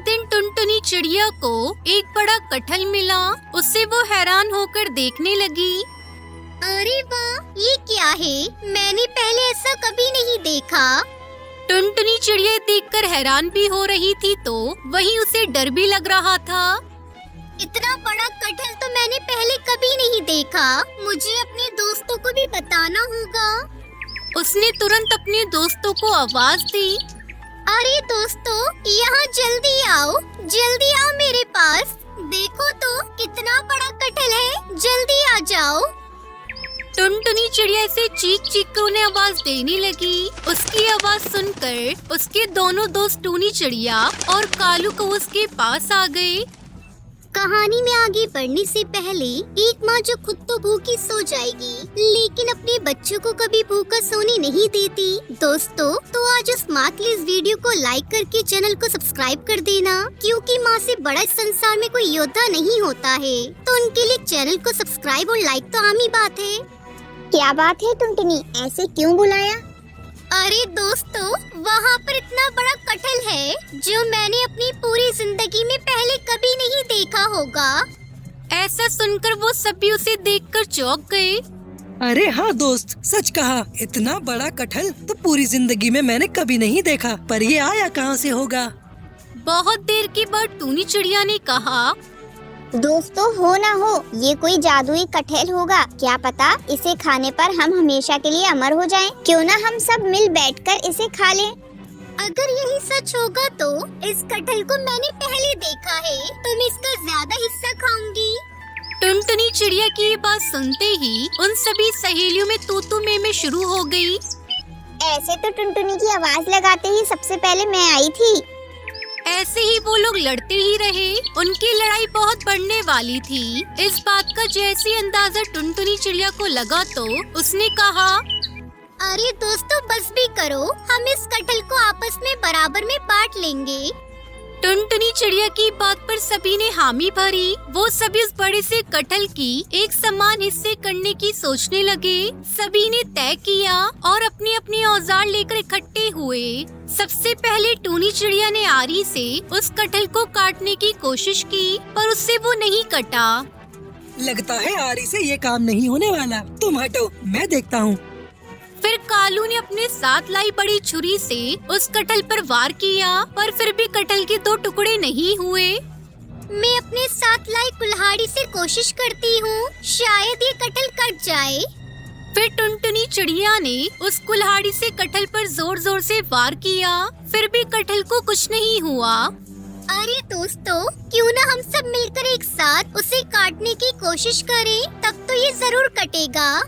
दिन टुनटुनी चिड़िया को एक बड़ा कटहल मिला। उससे वो हैरान होकर देखने लगी। अरे वाह, ये क्या है? मैंने पहले ऐसा कभी नहीं देखा। टुनटुनी चिड़िया देखकर हैरान भी हो रही थी तो वहीं उसे डर भी लग रहा था। इतना बड़ा कटहल तो मैंने पहले कभी नहीं देखा। मुझे अपने दोस्तों को भी बताना होगा। उसने तुरंत अपने दोस्तों को आवाज दी। अरे दोस्तों, यहाँ जल्दी आओ मेरे पास। देखो तो कितना बड़ा कटहल है, जल्दी आ जाओ। टुनटुनी चिड़िया से चीख चीख कर उन्हें आवाज देने लगी। उसकी आवाज सुनकर उसके दोनों दोस्त टूनी चिड़िया और कालू कौवा उसके पास आ गए। कहानी में आगे बढ़ने से पहले एक माँ जो खुद तो भूखी सो जाएगी लेकिन अपने बच्चों को कभी भूखा सोने नहीं देती। दोस्तों, तो आज उस माँ के लिए इस वीडियो को लाइक करके चैनल को सब्सक्राइब कर देना, क्योंकि माँ से बड़ा इस संसार में कोई योद्धा नहीं होता है। तो उनके लिए चैनल को सब्सक्राइब और लाइक तो आम ही बात है। क्या बात है टुनटुनी, ऐसे क्यों बुलाया? अरे दोस्तों, वहाँ पर इतना बड़ा कटहल है जो मैंने अपनी पूरी जिंदगी में पहले कभी नहीं देखा होगा। ऐसा सुनकर वो सभी उसे देखकर चौंक गए। अरे हाँ दोस्त, सच कहा। इतना बड़ा कटहल तो पूरी जिंदगी में मैंने कभी नहीं देखा। पर ये आया कहाँ से होगा? बहुत देर के बाद टूनी चिड़िया ने कहा, दोस्तों, हो ना हो ये कोई जादुई कटहल होगा। क्या पता इसे खाने पर हम हमेशा के लिए अमर हो जाएं। क्यों ना हम सब मिल बैठकर इसे खा लें। अगर यही सच होगा तो इस कटहल को मैंने पहले देखा है, तो मैं इसका ज्यादा हिस्सा खाऊंगी। टुनटुनी चिड़िया की ये बात सुनते ही उन सभी सहेलियों में तू में शुरू हो गई। ऐसे तो टुनटुनी की आवाज लगाते ही सबसे पहले मैं आई थी। ऐसे ही वो लोग लड़ते ही रहे। उनकी लड़ाई बहुत बढ़ने वाली थी। इस बात का जैसे अंदाजा टुनटुनी चिड़िया को लगा तो उसने कहा, अरे दोस्तों, बस भी करो, हम इस कटहल को आपस में बराबर में बांट लेंगे। टुनटुनी चिड़िया की बात पर सभी ने हामी भरी। वो सभी उस बड़े से कटहल की एक समान हिस्से करने की सोचने लगे। सभी ने तय किया और अपने अपने औजार लेकर इकट्ठे हुए। सबसे पहले टूनी चिड़िया ने आरी से उस कटहल को काटने की कोशिश की, पर उससे वो नहीं कटा। लगता है आरी से ये काम नहीं होने वाला। तुम हटो, मैं देखता हूँ। फिर कालू ने अपने साथ लाई बड़ी छुरी से उस कटहल पर वार किया, पर फिर भी कटहल के 2 टुकड़े नहीं हुए। मैं अपने साथ लाई कुल्हाड़ी से कोशिश करती हूँ, शायद ये कटहल कट जाए। फिर टुनटुनी चिड़िया ने उस कुल्हाड़ी से कटहल पर जोर जोर से वार किया, फिर भी कटहल को कुछ नहीं हुआ। अरे दोस्तों, क्यों ना हम सब मिलकर एक साथ उसे काटने की कोशिश करें, तब तो ये जरूर कटेगा।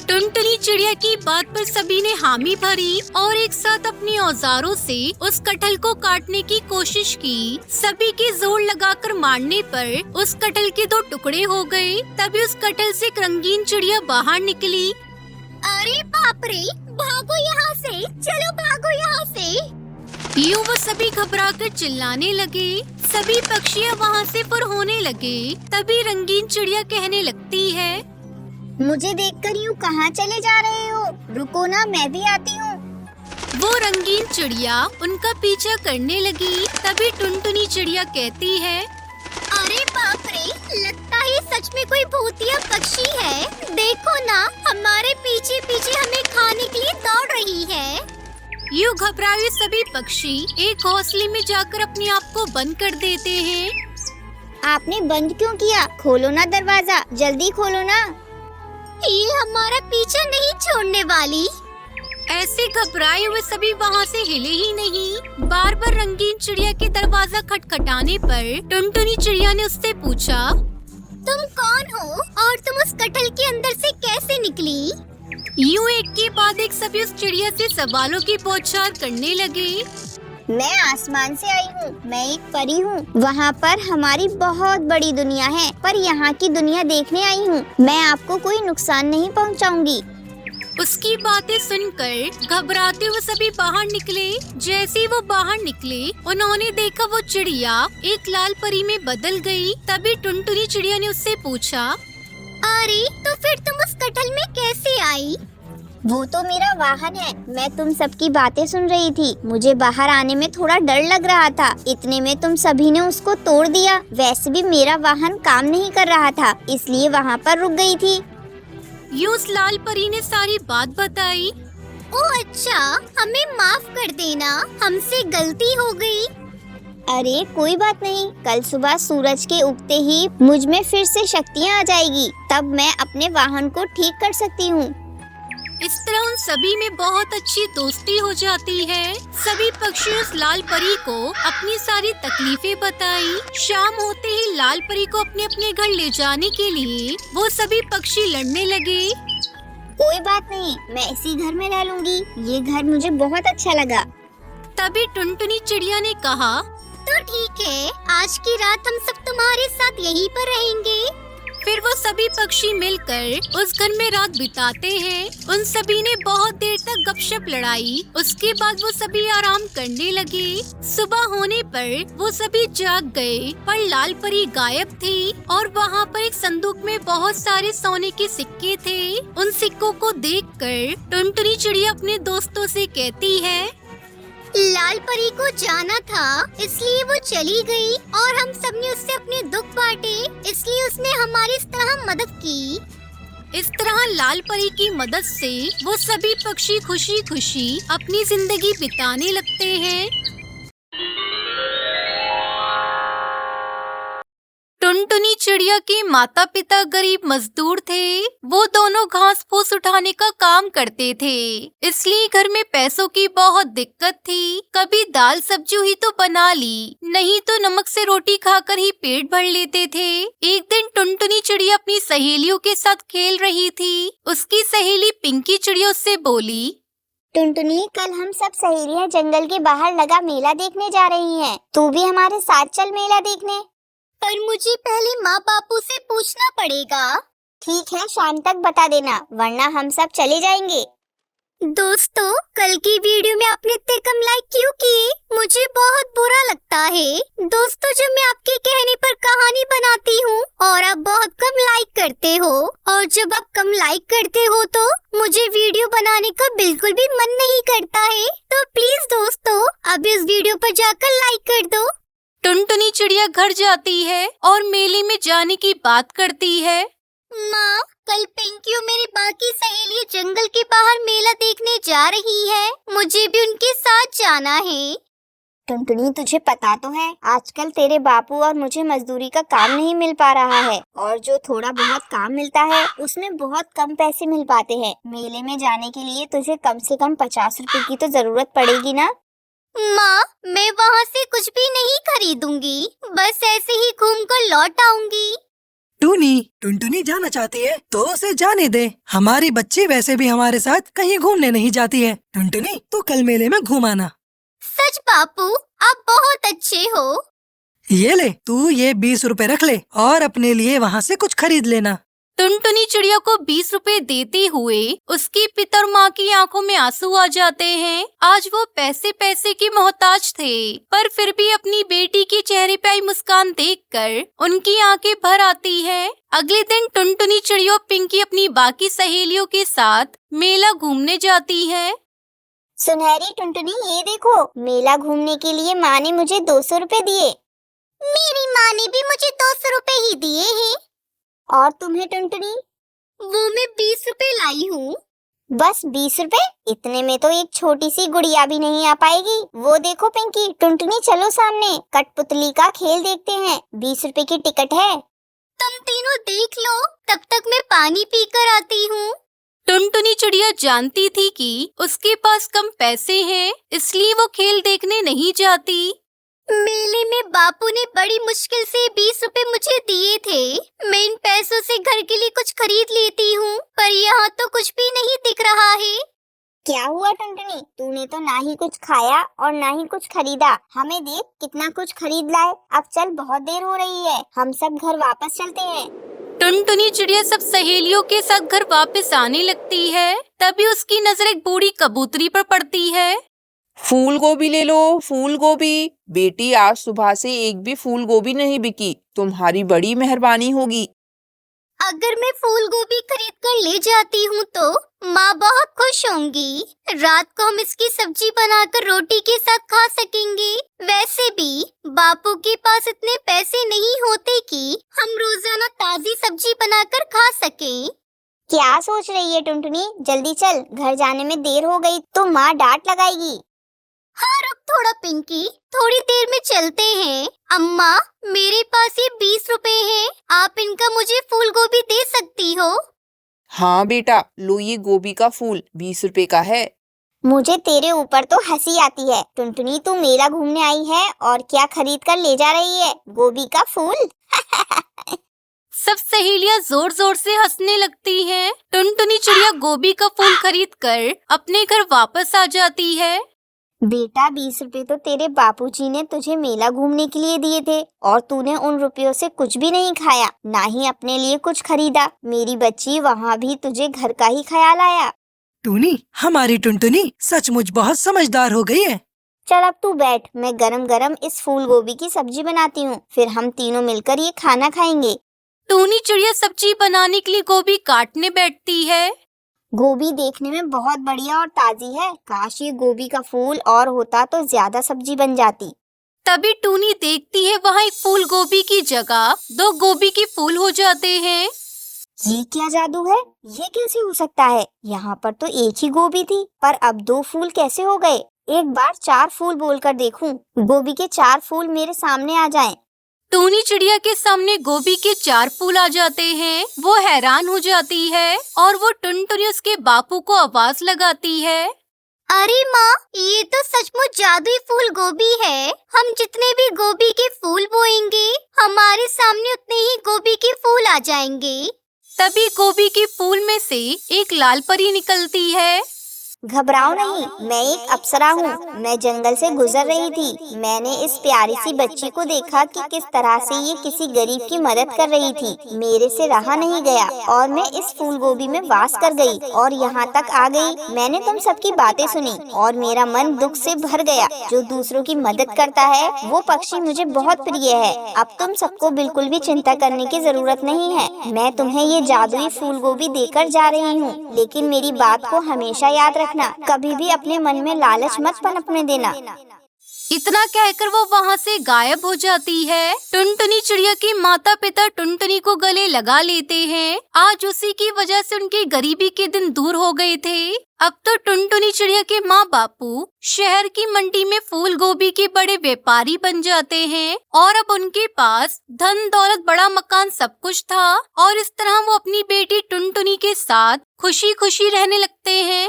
टुनटुनी चिड़िया की बात पर सभी ने हामी भरी और एक साथ अपने औजारों से उस कटहल को काटने की कोशिश की। सभी के जोर लगाकर मारने पर उस कटहल के 2 टुकड़े हो गए। तभी उस कटहल से एक रंगीन चिड़िया बाहर निकली। अरे बाप रे, भागो यहाँ से, चलो भागो यहाँ से। यूं वो सभी घबराकर चिल्लाने लगे। सभी पक्षियाँ वहाँ से फुर होने लगे। तभी रंगीन चिड़िया कहने लगती है, मुझे देखकर यूँ कहाँ चले जा रहे हो? रुको ना, मैं भी आती हूँ। वो रंगीन चिड़िया उनका पीछा करने लगी। तभी टुनटुनी चिड़िया कहती है, अरे बाप रे, लगता है सच में कोई भूतिया पक्षी है। देखो ना, हमारे पीछे पीछे हमें खाने के लिए दौड़ रही है। यूं घबराए सभी पक्षी एक घोंसले में जाकर अपने आप को बंद कर देते हैं। आपने बंद क्यों किया? खोलो ना दरवाजा, जल्दी खोलो ना। ये हमारा पीछा नहीं छोड़ने वाली। ऐसे घबराए हुए सभी वहाँ से हिले ही नहीं। बार बार रंगीन चिड़िया के दरवाजा खटखटाने पर टुनटुनी चिड़िया ने उससे पूछा, तुम कौन हो और तुम उस कटहल के अंदर से कैसे निकली? यूं एक के बाद एक सभी उस चिड़िया से सवालों की बौछार करने लगे। मैं आसमान से आई हूँ, मैं एक परी हूँ। वहाँ पर हमारी बहुत बड़ी दुनिया है, पर यहाँ की दुनिया देखने आई हूँ। मैं आपको कोई नुकसान नहीं पहुँचाऊंगी। उसकी बातें सुनकर घबराते हुए सभी बाहर निकले। जैसे ही वो बाहर निकले, उन्होंने देखा वो चिड़िया एक लाल परी में बदल गई। तभी टुनटुनी चिड़िया ने उससे पूछा, अरे, तो फिर तुम उस कटहल में कैसे आई? वो तो मेरा वाहन है। मैं तुम सबकी बातें सुन रही थी। मुझे बाहर आने में थोड़ा डर लग रहा था। इतने में तुम सभी ने उसको तोड़ दिया। वैसे भी मेरा वाहन काम नहीं कर रहा था, इसलिए वहाँ पर रुक गई थी। यूं उस लाल परी ने सारी बात बताई। ओह अच्छा, हमें माफ कर देना, हमसे गलती हो गई। अरे कोई बात नहीं, कल सुबह सूरज के उगते ही मुझ में फिर से शक्तियाँ आ जाएगी, तब मैं अपने वाहन को ठीक कर सकती हूँ। इस तरह उन सभी में बहुत अच्छी दोस्ती हो जाती है। सभी पक्षी उस लाल परी को अपनी सारी तकलीफें बताई। शाम होते ही लाल परी को अपने अपने घर ले जाने के लिए वो सभी पक्षी लड़ने लगे। कोई बात नहीं, मैं इसी घर में रह लूंगी। ये घर मुझे बहुत अच्छा लगा। तभी टुनटुनी चिड़िया ने कहा, तो ठीक है, आज की रात हम सब तुम्हारे साथ यहीं पर रहेंगे। फिर वो सभी पक्षी मिलकर उस घर में रात बिताते हैं। उन सभी ने बहुत देर तक गपशप लड़ाई। उसके बाद वो सभी आराम करने लगे। सुबह होने पर वो सभी जाग गए, पर लाल परी गायब थी और वहाँ पर एक संदूक में बहुत सारे सोने के सिक्के थे। उन सिक्कों को देखकर टुनटुनी चिड़िया अपने दोस्तों से कहती है, लाल परी को जाना था, इसलिए वो चली गई और हम सब ने उससे अपने दुख बांटे, इसलिए उसने हमारी इस तरह मदद की। इस तरह लाल परी की मदद से वो सभी पक्षी खुशी खुशी अपनी जिंदगी बिताने लगते हैं। टुनटुनी चिड़िया के माता पिता गरीब मजदूर थे। वो दोनों घास फूस उठाने का काम करते थे, इसलिए घर में पैसों की बहुत दिक्कत थी। कभी दाल सब्जी हुई तो बना ली, नहीं तो नमक से रोटी खाकर ही पेट भर लेते थे। एक दिन टुनटुनी चिड़िया अपनी सहेलियों के साथ खेल रही थी। उसकी सहेली पिंकी चिड़िया उससे बोली, टुनटुनी, कल हम सब सहेलियाँ जंगल के बाहर लगा मेला देखने जा रही हैं। तू भी हमारे साथ चल मेला देखने। पर मुझे पहले माँ बापू से पूछना पड़ेगा। ठीक है, शाम तक बता देना, वरना हम सब चले जाएंगे। दोस्तों, कल की वीडियो में आपने इतने कम लाइक क्यों किए? मुझे बहुत बुरा लगता है। दोस्तों, जब मैं आपके कहने पर कहानी बनाती हूँ और आप बहुत कम लाइक करते हो, और जब आप कम लाइक करते हो तो मुझे वीडियो बनाने का बिल्कुल भी मन नहीं करता है। तो प्लीज दोस्तों, अब इस वीडियो पर जाकर लाइक कर दो। टुनटुनी चिड़िया घर जाती है और मेले में जाने की बात करती है। माँ, कल पिंकी और मेरी बाकी सहेलियाँ जंगल के बाहर मेला देखने जा रही है। मुझे भी उनके साथ जाना है। टुनटुनी, तुझे पता तो है आजकल तेरे बापू और मुझे मजदूरी का काम नहीं मिल पा रहा है, और जो थोड़ा बहुत काम मिलता है उसमें बहुत कम पैसे मिल पाते हैं। मेले में जाने के लिए तुझे कम से कम 50 रुपए की तो जरूरत पड़ेगी ना। माँ, मैं वहाँ से कुछ भी नहीं खरीदूंगी, बस ऐसे ही घूम कर लौट आऊंगी। टुनटुनी जाना चाहती है तो उसे जाने दे। हमारी बच्ची वैसे भी हमारे साथ कहीं घूमने नहीं जाती है। टुनटुनी, तू कल मेले में घुमाना। सच बापू, आप बहुत अच्छे हो। ये ले, तू ये 20 रुपए रख ले और अपने लिए वहाँ से कुछ खरीद लेना। टुनटुनी चिड़िया को 20 रुपए देते हुए उसके पिता और माँ की आंखों में आंसू आ जाते हैं। आज वो पैसे पैसे की मोहताज थे, पर फिर भी अपनी बेटी के चेहरे पे आई मुस्कान देखकर उनकी आंखें भर आती है। अगले दिन टुनटुनी चिड़िया और पिंकी अपनी बाकी सहेलियों के साथ मेला घूमने जाती है। सुनहरी टुनटुनी, ये देखो, मेला घूमने के लिए माँ ने मुझे 200 रुपए दिए। मेरी माँ ने भी मुझे 200 रुपए ही दिए हैं। और तुम्हें टुनटुनी? वो मैं 20 रुपए लाई हूँ। बस 20 रुपए? इतने में तो एक छोटी सी गुड़िया भी नहीं आ पाएगी। वो देखो पिंकी, टुनटुनी, चलो सामने कठपुतली का खेल देखते हैं। 20 रुपए की टिकट है। तुम तीनों देख लो, तब तक मैं पानी पीकर आती हूँ। टुनटुनी चिड़िया जानती थी कि उसके पास कम पैसे हैं, इसलिए वो खेल देखने नहीं जाती। मेले में बापू ने बड़ी मुश्किल से 20 रुपए मुझे दिए थे। मैं इन पैसों से घर के लिए कुछ खरीद लेती हूँ, पर यहाँ तो कुछ भी नहीं दिख रहा है। क्या हुआ टुनटुनी? तूने तो ना ही कुछ खाया और ना ही कुछ खरीदा। हमें देख कितना कुछ खरीद लाए। अब चल, बहुत देर हो रही है, हम सब घर वापस चलते हैं। टुनटुनी चिड़िया सब सहेलियों के साथ घर वापस आने लगती है। तभी उसकी नजर एक बूढ़ी कबूतरी पर पड़ती है। फूल गोभी ले लो, फूल गोभी। बेटी, आज सुबह से एक भी फूल गोभी नहीं बिकी, तुम्हारी बड़ी मेहरबानी होगी। अगर मैं फूल गोभी खरीद कर ले जाती हूँ तो माँ बहुत खुश होंगी। रात को हम इसकी सब्जी बनाकर रोटी के साथ खा सकेंगे। वैसे भी बापू के पास इतने पैसे नहीं होते कि हम रोजाना ताजी सब्जी बनाकर खा सकें। क्या सोच रही है टुनटुनी? जल्दी चल, घर जाने में देर हो गई तो माँ डांट लगाएगी। हाँ रुक थोड़ा पिंकी, थोड़ी देर में चलते हैं। अम्मा मेरे पास ये 20 रुपए हैं, आप इनका मुझे फूल गोभी दे सकती हो? हाँ बेटा, लो ये गोभी का फूल 20 रुपए का है। मुझे तेरे ऊपर तो हंसी आती है। टुनटुनी, तू मेला घूमने आई है और क्या खरीद कर ले जा रही है? गोभी का फूल? सब सहेलियां जोर जोर से हंसने लगती हैं। टुनटुनी चिड़िया गोभी का फूल खरीद कर अपने घर वापस आ जाती है। बेटा, 20 रुपए तो तेरे बापूजी ने तुझे मेला घूमने के लिए दिए थे और तूने उन रुपयों से कुछ भी नहीं खाया, ना ही अपने लिए कुछ खरीदा। मेरी बच्ची, वहाँ भी तुझे घर का ही ख्याल आया। टूनी, हमारी टुनटुनी सचमुच बहुत समझदार हो गई है। चल अब तू बैठ, मैं गरम गरम इस फूल गोभी की सब्जी बनाती हूँ, फिर हम तीनों मिलकर ये खाना खाएंगे। टूनी चिड़िया सब्जी बनाने के लिए गोभी काटने बैठती है। गोभी देखने में बहुत बढ़िया और ताजी है। काश ये गोभी का फूल और होता तो ज्यादा सब्जी बन जाती। तभी टूनी देखती है वहाँ एक फूल गोभी की जगह 2 गोभी के फूल हो जाते हैं। ये क्या जादू है? ये कैसे हो सकता है? यहाँ पर तो एक ही गोभी थी, पर अब 2 फूल कैसे हो गए? एक बार 4 फूल बोलकर देखूं, गोभी के 4 फूल मेरे सामने आ जाएं। टूनी चिड़िया के सामने गोभी के 4 फूल आ जाते हैं। वो हैरान हो जाती है और वो टुनटुनी उसके बापू को आवाज लगाती है। अरे माँ, ये तो सचमुच जादुई फूल गोभी है। हम जितने भी गोभी के फूल बोएंगे, हमारे सामने उतने ही गोभी के फूल आ जाएंगे। तभी गोभी के फूल में से एक लाल परी निकलती है। घबराओ नहीं, मैं एक अप्सरा हूँ। मैं जंगल से गुजर रही थी। मैंने इस प्यारी सी बच्ची को देखा कि किस तरह से ये किसी गरीब की मदद कर रही थी। मेरे से रहा नहीं गया और मैं इस फूल गोभी में वास कर गई और यहाँ तक आ गई। मैंने तुम सबकी बातें सुनी और मेरा मन दुख से भर गया। जो दूसरों की मदद करता है वो पक्षी मुझे बहुत प्रिय है। अब तुम सबको बिल्कुल भी चिंता करने की जरूरत नहीं है। मैं तुम्हें ये जादुई फूल गोभी देकर जा रही हूँ, लेकिन मेरी बात को हमेशा याद रखना, कभी भी अपने मन में लालच मत पनपने देना। इतना कहकर वो वहाँ से गायब हो जाती है। टुनटुनी चिड़िया के माता पिता टुनटुनी को गले लगा लेते हैं। आज उसी की वजह से उनके गरीबी के दिन दूर हो गए थे। अब तो टुनटुनी चिड़िया के माँ बापू शहर की मंडी में फूल गोभी के बड़े व्यापारी बन जाते हैं और अब उनके पास धन दौलत, बड़ा मकान, सब कुछ था और इस तरह वो अपनी बेटी टुनटुनी के साथ खुशी खुशी रहने लगते हैं।